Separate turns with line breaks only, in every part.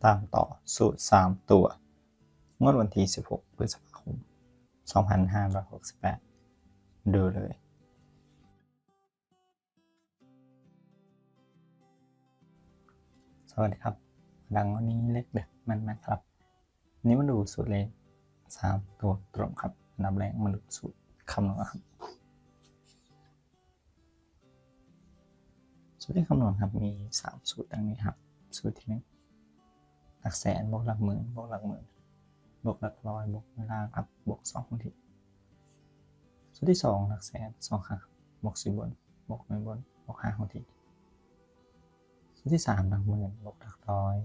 ตามต่อสูตร3ตัวงวดวันที่16พฤษภาคม2568ดูเลยสวัสดีครับดังวันนี้เล็กเด็กมันครับนี้มาดูสูตรเลข3ตัวตรงครับอันดับแรกมาดูสูตรคำนวณครับสูตรที่คำนวณครับมี3สูตรดังนี้ครับสูตรที่1หลักแสนบวกหลักหมื่นบวกหลักหมื่นบวกหลักร้อยบวกเวลาครับบวก2คงที่สูตรที่2หลักแสน2ครั้งบวก10บนบวก1บนบวก5คงที่สูตรที่3หลักหมื่นบวกหลักร้อย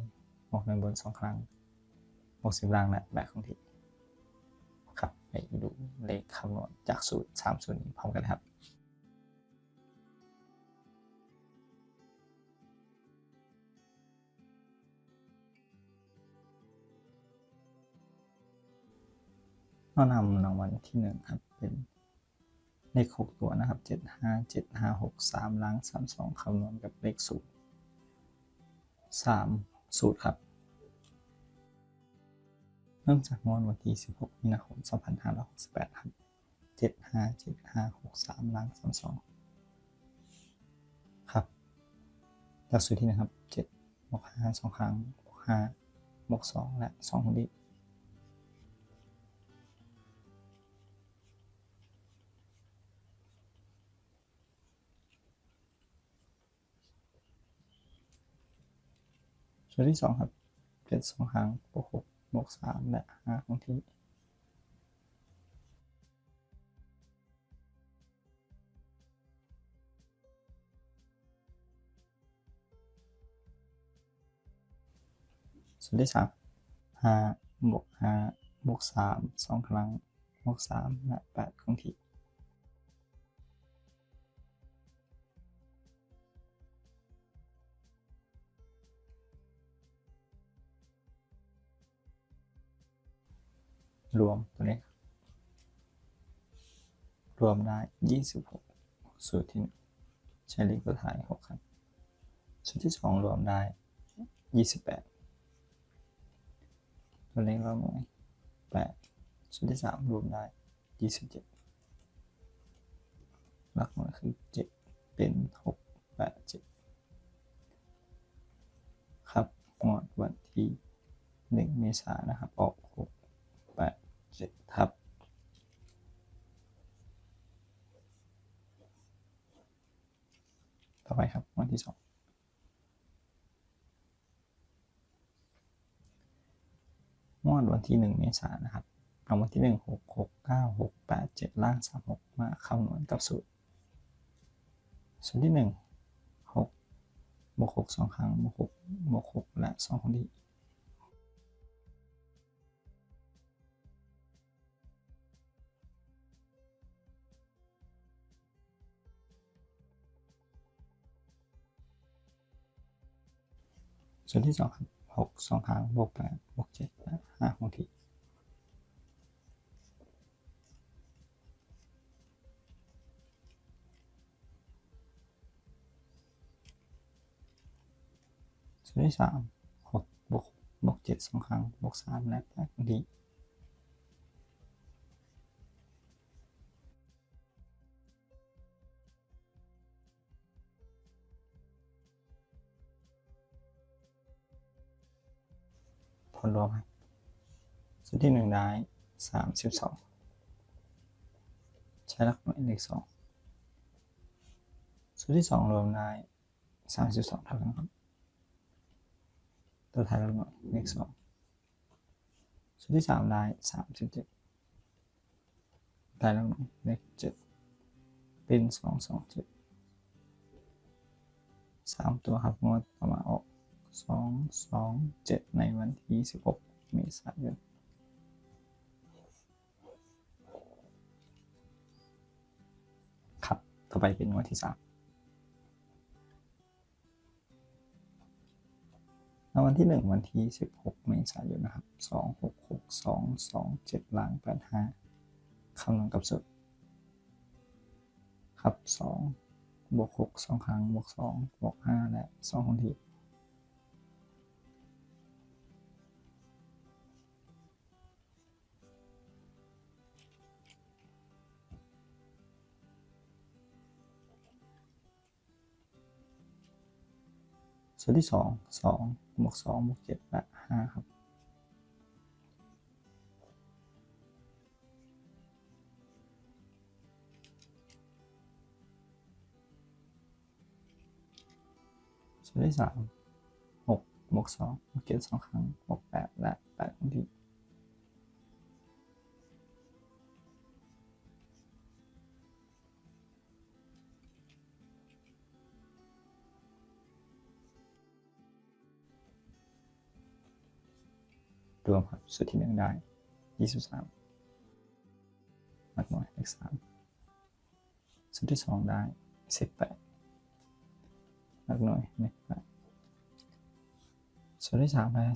บวก1บน2ครั้งบวก10ล่างและ8คงที่ครับไปดูเลขคำนวณจากสูตร3สูตรนี้พร้อมกันครับเรานำรางวัลที่1ครับเป็นเลข6ตัวนะครับ75756 3ล้าง32คำนวณกับเลขสูตร3สูตรครับเริ่มจากงวดวันที่16มีนาคม2568ครับ75756 3ล้าง32ครับจากสูตรที่1ครับ7บวก5 2ครั้งบวก5บวก2และ2คงที่สูตรที่2ครับ7 2ครั้งบวก6บวก3และ5คงที่สูตรที่3 5บวก5บวก3 2ครั้งบวก3และ8คงที่รวมตัวนี้รวมได้26สูตรที่1ใช้เลขตัวท้าย6ครับสูตรที่2รวมได้28ตัวเลขรอบหน่วย8สูตรที่3รวมได้27หลักหน่วยคือ7เป็น6 8 7ครับงวดวันที่1เมษายนนะครับออก6 8 7ครับต่อไปครับวันที่2งวดวันที่1เมษายนนะครับรางวัลที่1 6 6 9 6 8 7ล่าง36มาคำนวณกับสูตรที่1 6บวก6 2ครั้งบวก6บวก6และ2คงที่สูตรที่2ครับ6 2ครั้งบวก8บวก7และ5คงที่สูตรที่3 6บวกบวก7 2ครั้งบวก3และ8คงที่ผลรวมครับสูตรที่1ได้32ใช้หลักหน่วยเลข2สูตรที่2รวมได้32เท่ากันครับตัวท้ายหลักหน่วยเลข2สูตรที่3ได้37ท้ายหลักหน่วยเลข7เป็น227 3ตัวครับงวดต่อมาออก227ในวันที่16เมษายนครับต่อไปเป็นงวดที่3วันที่1วันที่16เมษายนนะครับ266 2 2 7ล้าง85คำนวณกับสูตรครับ2บวก6 2ครั้งบวก2บวก5และ2คงที่ สูตรที่2 2 บวก 2 บวก 7 และ 5 ครับสูตรที่3 6 บวก 2 บวก 7 2 ครั้ง บวก 8 และ 8 คงที่รวมครับสูตรที่1ได้ 23 หลักหน่วยเลข3สูตรที่2ได้ 18 หลักหน่วยเลข8สูตรที่3ได้ 38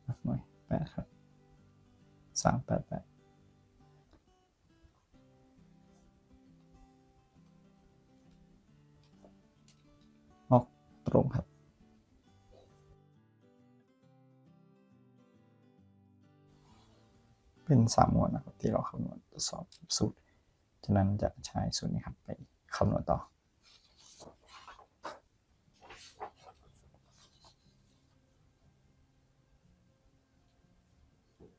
หลักหน่วย8ครับ388ออกตรงครับเป็น3หมวดนะครับที่เราคำนวณทดสอบสูตรฉะนั้นจะใช้สูตรนี้ครับไปคำนวณต่อ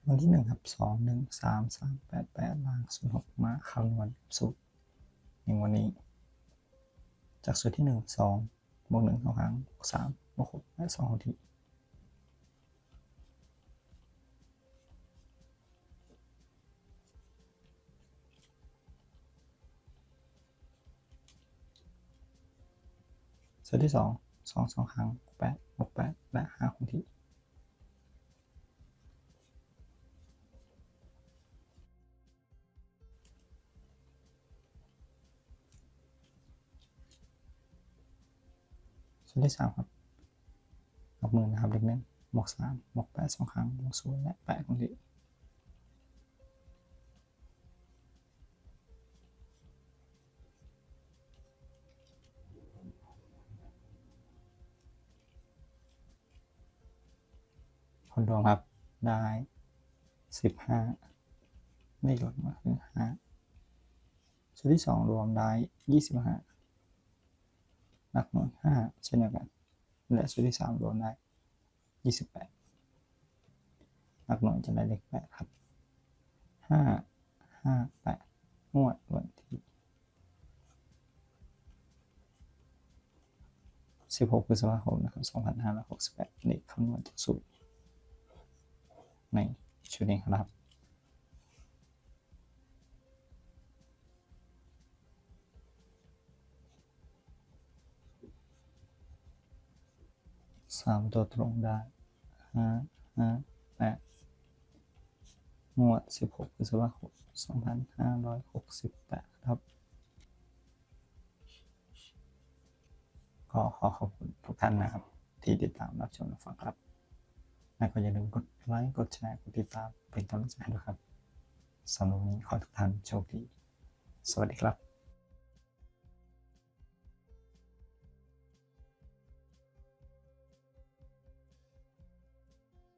วันที่1ครับ2 1 3 3 8 8 ล่าง 06 มาคำนวณสูตรในวันนี้จากสูตรที่1 2 บวก 1 2 ครั้ง บวก 3 บวก 6 และ 2 ทีสูตรที่2 2 2 ครั้ง 8 บวก 8 และ 5 คงที่สูตรที่3ครับยกมือนะครับเลข1 บวก 3 บวก 8 2 ครั้ง บวก 0 และ 8 คงที่ผลรวมครับได้ 15เลขหลักมาคือ5สูตรที่2รวมได้ 25 หลักหน่วย5เช่นเดียวกันและสูตรที่3รวมได้ 28 หลักหน่วยจะได้เลข8ครับ5 5 8งวดวันที่16 พฤษภาคมนะครับ2568เลขคำนวณสูตรในชุดนี้ครับ3ตัวตรงได้5 5 8งวด16 พฤษภาคม2568ครับก็ขอขอบคุณทุกท่านนะครับที่ติดตามรับชมรับฟังครับและก็อย่าลืมกดไลค์กดแชร์กดติดตามเป็นกำลังใจด้วยครับสำหรับวันนี้ขอทุกท่านโชคดีสวัสดีครับ